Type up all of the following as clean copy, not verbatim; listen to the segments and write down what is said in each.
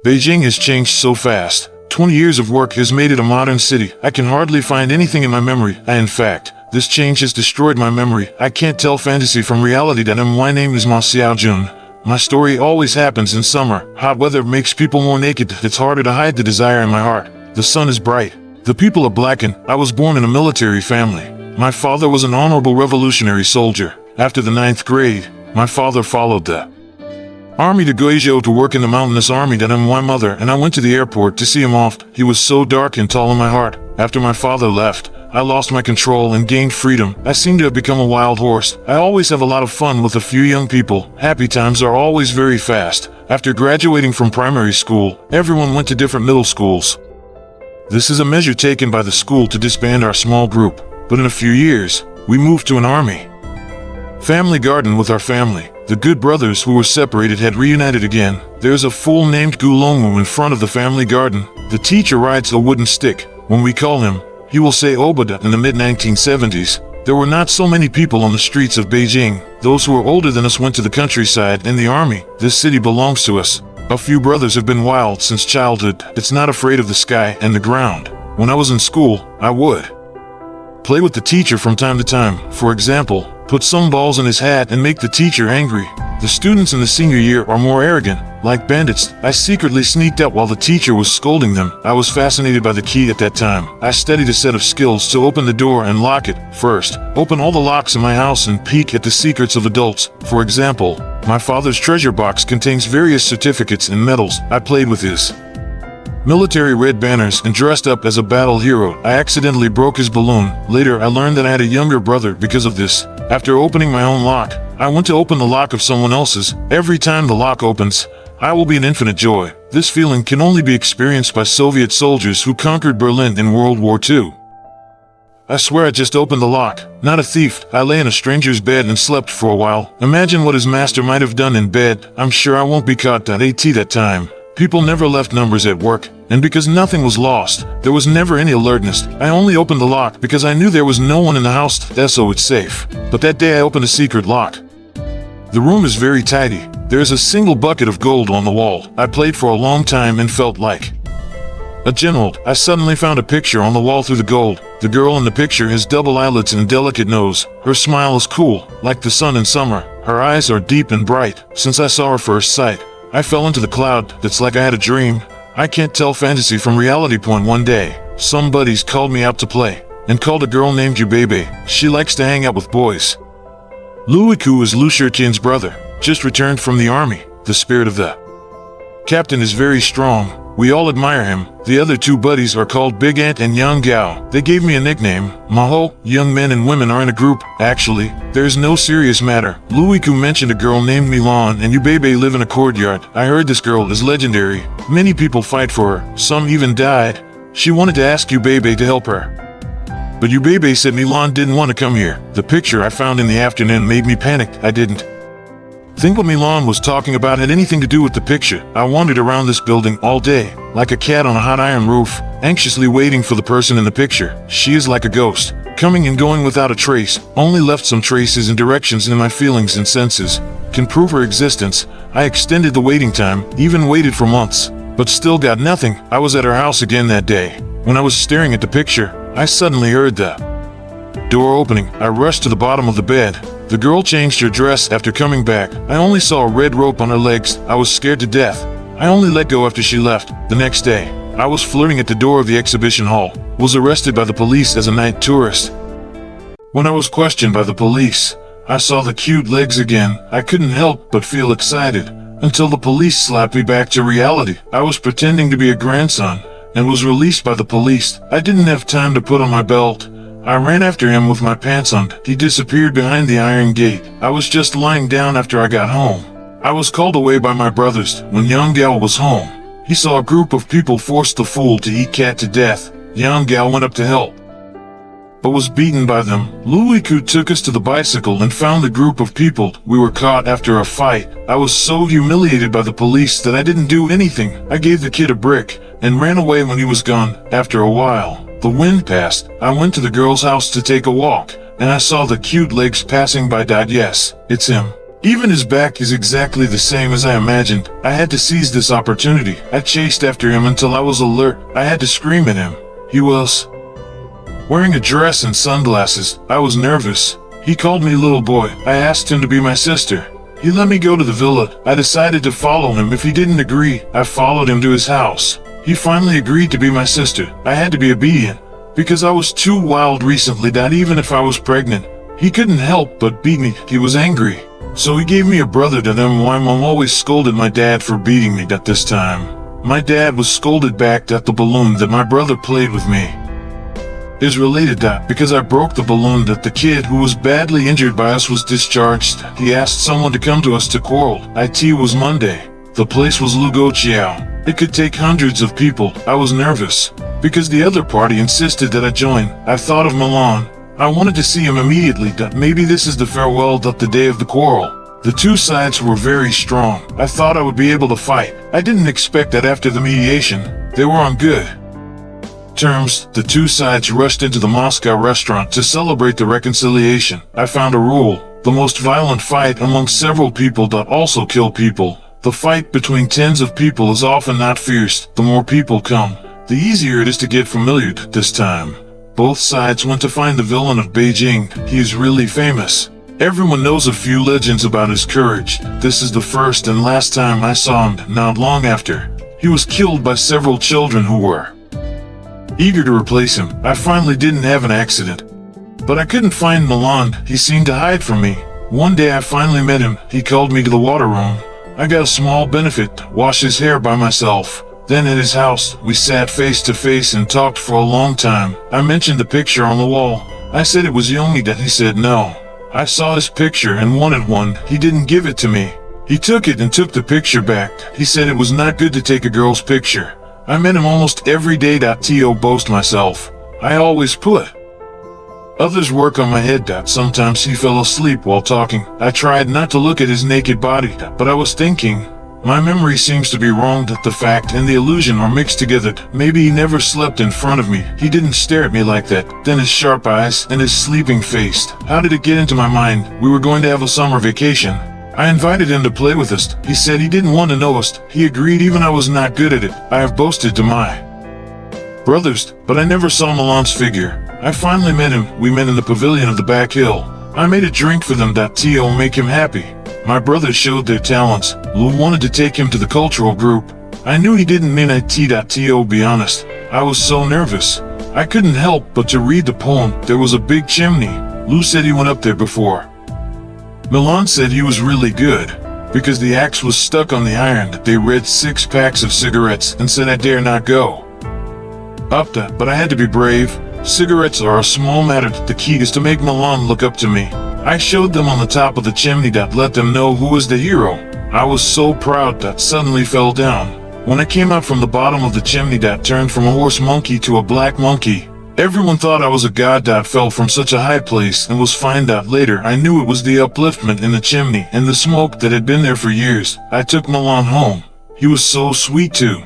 Beijing has changed so fast. 20 years of work has made it a modern city. I can hardly find anything in my memory. In fact, this change has destroyed my memory. I can't tell fantasy from reality. My name is Ma Xiaojun. My story always happens in summer. Hot weather makes people more naked. It's harder to hide the desire in my heart. The sun is bright. The people are blackened. I was born in a military family. My father was an honorable revolutionary soldier. After the 9th grade, my father followed the army to Guizhou to work in the mountainous army. My mother and I went to the airport to see him off. He was so dark and tall in my heart. After my father left, I lost my control and gained freedom. I seem to have become a wild horse. I always have a lot of fun with a few young people. Happy times are always very fast. After graduating from primary school, everyone went to different middle schools. This is a measure taken by the school to disband our small group. But in a few years, we moved to an army family garden with our family. The good brothers who were separated had reunited again. There's a fool named Gulongwu in front of the family garden. The teacher rides a wooden stick. When we call him, he will say Obada. In the mid-1970s, there were not so many people on the streets of Beijing. Those who were older than us went to the countryside and the army. This city belongs to us. A few brothers have been wild since childhood. It's not afraid of the sky and the ground. When I was in school, I would play with the teacher from time to time. For example, put some balls in his hat and make the teacher angry. The students in the senior year are more arrogant. Like bandits, I secretly sneaked out while the teacher was scolding them. I was fascinated by the key at that time. I studied a set of skills to open the door and lock it. First, open all the locks in my house and peek at the secrets of adults. For example, my father's treasure box contains various certificates and medals. I played with his military red banners and dressed up as a battle hero. I accidentally broke his balloon. Later, I learned that I had a younger brother because of this. After opening my own lock, I went to open the lock of someone else's. Every time the lock opens, I will be in infinite joy. This feeling can only be experienced by Soviet soldiers who conquered Berlin in World War II. I swear I just opened the lock. Not a thief. I lay in a stranger's bed and slept for a while. Imagine what his master might have done in bed. I'm sure I won't be caught. At that time, people never left numbers at work, and because nothing was lost, there was never any alertness. I only opened the lock because I knew there was no one in the house, so it's safe. But that day I opened a secret lock. The room is very tidy. There is a single bucket of gold on the wall. I played for a long time and felt like a general. I suddenly found a picture on the wall through the gold. The girl in the picture has double eyelids and a delicate nose. Her smile is cool, like the sun in summer. Her eyes are deep and bright. Since I saw her first sight, I fell into the cloud. That's like I had a dream. I can't tell fantasy from reality. One day, some buddies called me out to play, and called a girl named Yubebe. She likes to hang out with boys. Liu Yiku is Liu Shiqin's brother, just returned from the army. The spirit of the captain is very strong. We all admire him. The other two buddies are called Big Ant and Young Gao. They gave me a nickname, Maho. Young men and women are in a group. Actually, there's no serious matter. Liu Yiku mentioned a girl named Milan and Yubebe live in a courtyard. I heard this girl is legendary. Many people fight for her. Some even died. She wanted to ask Yubebe to help her, but Yubebe said Milan didn't want to come here. The picture I found in the afternoon made me panic. I didn't think what Milan was talking about had anything to do with the picture. I wandered around this building all day, like a cat on a hot iron roof, anxiously waiting for the person in the picture. She is like a ghost, coming and going without a trace. Only left some traces and directions in my feelings and senses. Can prove her existence. I extended the waiting time, even waited for months, but still got nothing. I was at her house again that day. When I was staring at the picture, I suddenly heard the door opening. I rushed to the bottom of the bed. The girl changed her dress after coming back. I only saw a red rope on her legs. I was scared to death. I only let go after she left. The next day, I was flirting at the door of the exhibition hall. Was arrested by the police as a night tourist. When I was questioned by the police, I saw the cute legs again. I couldn't help but feel excited, until the police slapped me back to reality. I was pretending to be a grandson, and was released by the police. I didn't have time to put on my belt. I ran after him with my pants on. He disappeared behind the iron gate. I was just lying down after I got home. I was called away by my brothers. When Young Gao was home, he saw a group of people force the fool to eat cat to death. Young Gao went up to help, but was beaten by them. Liu Yiku took us to the bicycle and found the group of people. We were caught after a fight. I was so humiliated by the police that I didn't do anything. I gave the kid a brick and ran away when he was gone. After a while, the wind passed. I went to the girl's house to take a walk, and I saw the cute legs passing by. Yes, it's him. Even his back is exactly the same as I imagined. I had to seize this opportunity. I chased after him until I was alert. I had to scream at him. He was wearing a dress and sunglasses. I was nervous. He called me little boy. I asked him to be my sister. He let me go to the villa. I decided to follow him if he didn't agree. I followed him to his house. He finally agreed to be my sister. I had to be obedient, because I was too wild recently that even if I was pregnant, he couldn't help but beat me. He was angry. So he gave me a brother to them. My mom always scolded my dad for beating me at this time. My dad was scolded back at the balloon that my brother played with me. Is related that because I broke the balloon that the kid who was badly injured by us was discharged. He asked someone to come to us to quarrel. It was Monday. The place was Lugochiao. It could take hundreds of people. I was nervous because the other party insisted that I join. I thought of Milan. I wanted to see him immediately, that maybe this is the farewell, that the day of the quarrel. The two sides were very strong. I thought I would be able to fight. I didn't expect that after the mediation, they were on good terms. The two sides rushed into the Moscow restaurant to celebrate the reconciliation. I found a rule. The most violent fight among several people that also kill people. The fight between tens of people is often not fierce. The more people come, the easier it is to get familiar. This time, both sides went to find the villain of Beijing. He is really famous. Everyone knows a few legends about his courage. This is the first and last time I saw him. Not long after, he was killed by several children who were eager to replace him. I finally didn't have an accident, but I couldn't find Milan. He seemed to hide from me. One day I finally met him. He called me to the water room. I got a small benefit, wash his hair by myself. Then at his house, we sat face to face and talked for a long time. I mentioned the picture on the wall. I said it was Yomi that. He said no. I saw his picture and wanted one. He didn't give it to me. He took it and took the picture back. He said it was not good to take a girl's picture. I met him almost every day. To boast myself, I always put others' work on my head. Sometimes he fell asleep while talking. I tried not to look at his naked body, but I was thinking, my memory seems to be wrong, that the fact and the illusion are mixed together. Maybe he never slept in front of me. He didn't stare at me like that. Then his sharp eyes and his sleeping face. How did it get into my mind? We were going to have a summer vacation. I invited him to play with us. He said he didn't want to know us. He agreed even I was not good at it. I have boasted to my brothers, but I never saw Milan's figure. I finally met him. We met in the pavilion of the back hill. I made a drink for them. To make him happy. My brothers showed their talents. Lu wanted to take him to the cultural group. I knew he didn't mean it. To be honest, I was so nervous. I couldn't help but to read the poem. There was a big chimney. Lu said he went up there before. Milan said he was really good, because the axe was stuck on the iron. They read 6 packs of cigarettes and said I dare not go up that, but I had to be brave. Cigarettes are a small matter. The key is to make Milan look up to me. I showed them on the top of the chimney. Let them know who was the hero. I was so proud that suddenly fell down. When I came out from the bottom of the chimney, turned from a horse monkey to a black monkey. Everyone thought I was a god. Fell from such a high place and was fined. Later I knew it was the upliftment in the chimney and the smoke that had been there for years. I took Milan home. He was so sweet to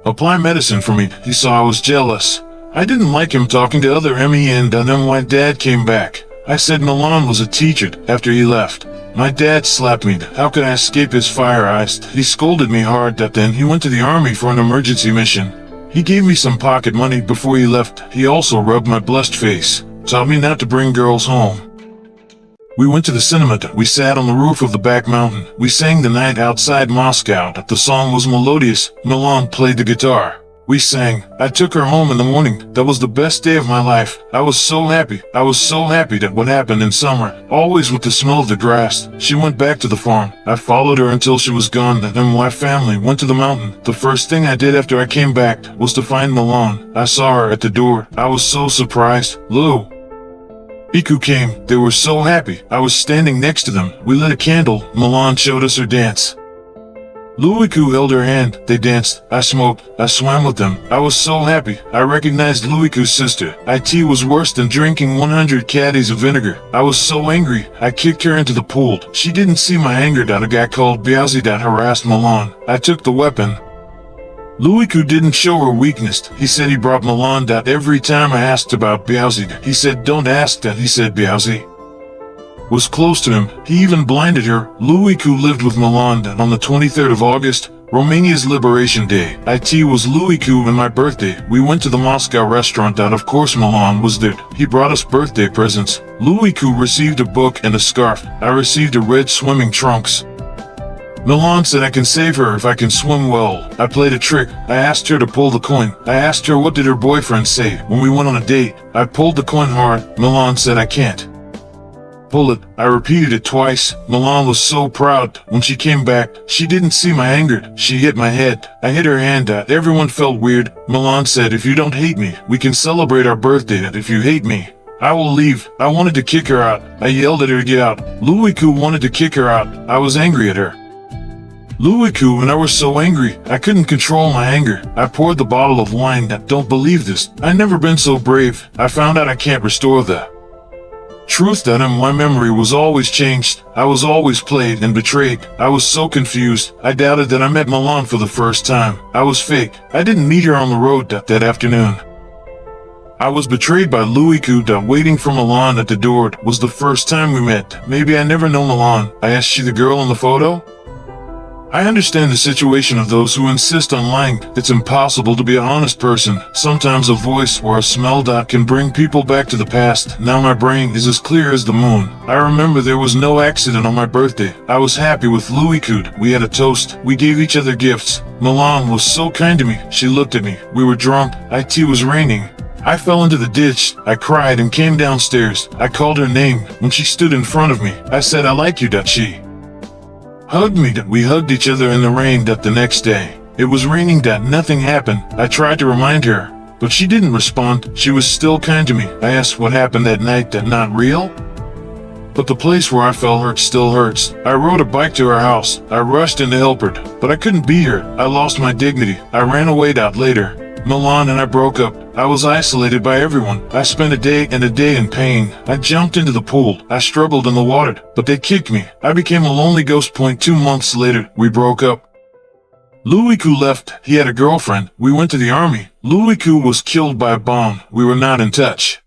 apply medicine for me. He saw I was jealous. I didn't like him talking to other men. Then my dad came back. I said Milan was a teacher. After he left, my dad slapped me. How could I escape his fire eyes? He scolded me hard. Then he went to the army for an emergency mission. He gave me some pocket money before he left. He also rubbed my blessed face, taught me not to bring girls home. We went to the cinema. We sat on the roof of the back mountain. We sang the night outside Moscow. The song was melodious. Milan played the guitar. We sang. I took her home in the morning. That was the best day of my life. I was so happy. I was so happy that what happened in summer, always with the smell of the grass. She went back to the farm. I followed her until she was gone. Then my family went to the mountain. The first thing I did after I came back was to find Milan. I saw her at the door. I was so surprised. Liu Yiku came. They were so happy. I was standing next to them. We lit a candle. Milan showed us her dance. Liu Yiku held her hand. They danced. I smoked. I swam with them. I was so happy. I recognized Liu Yiku's sister. It was worse than drinking 100 caddies of vinegar. I was so angry. I kicked her into the pool. She didn't see my anger. A guy called Biaozi harassed Milan. I took the weapon. Liu Yiku didn't show her weakness. He said he brought Milan. Every time I asked about Biaozi, he said don't ask that. He said Biaozi was close to him. He even blinded her. Liu Yiku lived with Milan, and on the 23rd of August, Romania's Liberation Day. It was Liu Yiku and my birthday. We went to the Moscow restaurant and of course Milan was there. He brought us birthday presents. Liu Yiku received a book and a scarf. I received a red swimming trunks. Milan said I can save her if I can swim well. I played a trick. I asked her to pull the coin. I asked her what did her boyfriend say when we went on a date. I pulled the coin hard. Milan said I can't pull it. I repeated it twice. Milan was so proud. When she came back, she didn't see my anger. She hit my head. I hit her hand. Everyone felt weird. Milan said, if you don't hate me, we can celebrate our birthday. If you hate me, I will leave. I wanted to kick her out. I yelled at her to get out. Liu Yiku wanted to kick her out. I was angry at her. Liu Yiku and I were so angry, I couldn't control my anger. I poured the bottle of wine. Don't believe this. I never been so brave. I found out I can't restore the truth that my memory was always changed. I was always played and betrayed. I was so confused. I doubted that I met Milan for the first time. I was fake. I didn't meet her on the road that afternoon. I was betrayed by Liu Yiku. Waiting for Milan at the door was the first time we met. Maybe I never know Milan. I asked, she the girl in the photo? I understand the situation of those who insist on lying. It's impossible to be an honest person. Sometimes a voice or a smell can bring people back to the past. Now my brain is as clear as the moon. I remember there was no accident on my birthday. I was happy with Liu Yiku. We had a toast. We gave each other gifts. Milan was so kind to me. She looked at me. We were drunk. It was raining. I fell into the ditch. I cried and came downstairs. I called her name. When she stood in front of me, I said, I like you. She hugged me. We hugged each other in the rain. The next day, it was raining. Nothing happened. I tried to remind her, but she didn't respond. She was still kind to me. I asked what happened that night. Not real? But the place where I fell hurt still hurts. I rode a bike to her house. I rushed in to help her, but I couldn't beat her. I lost my dignity. I ran away. Later, Milan and I broke up. I was isolated by everyone. I spent a day in pain. I jumped into the pool. I struggled in the water, but they kicked me. I became a lonely ghost. 2 months later, we broke up. Liu Yiku left. He had a girlfriend. We went to the army. Liu Yiku was killed by a bomb. We were not in touch.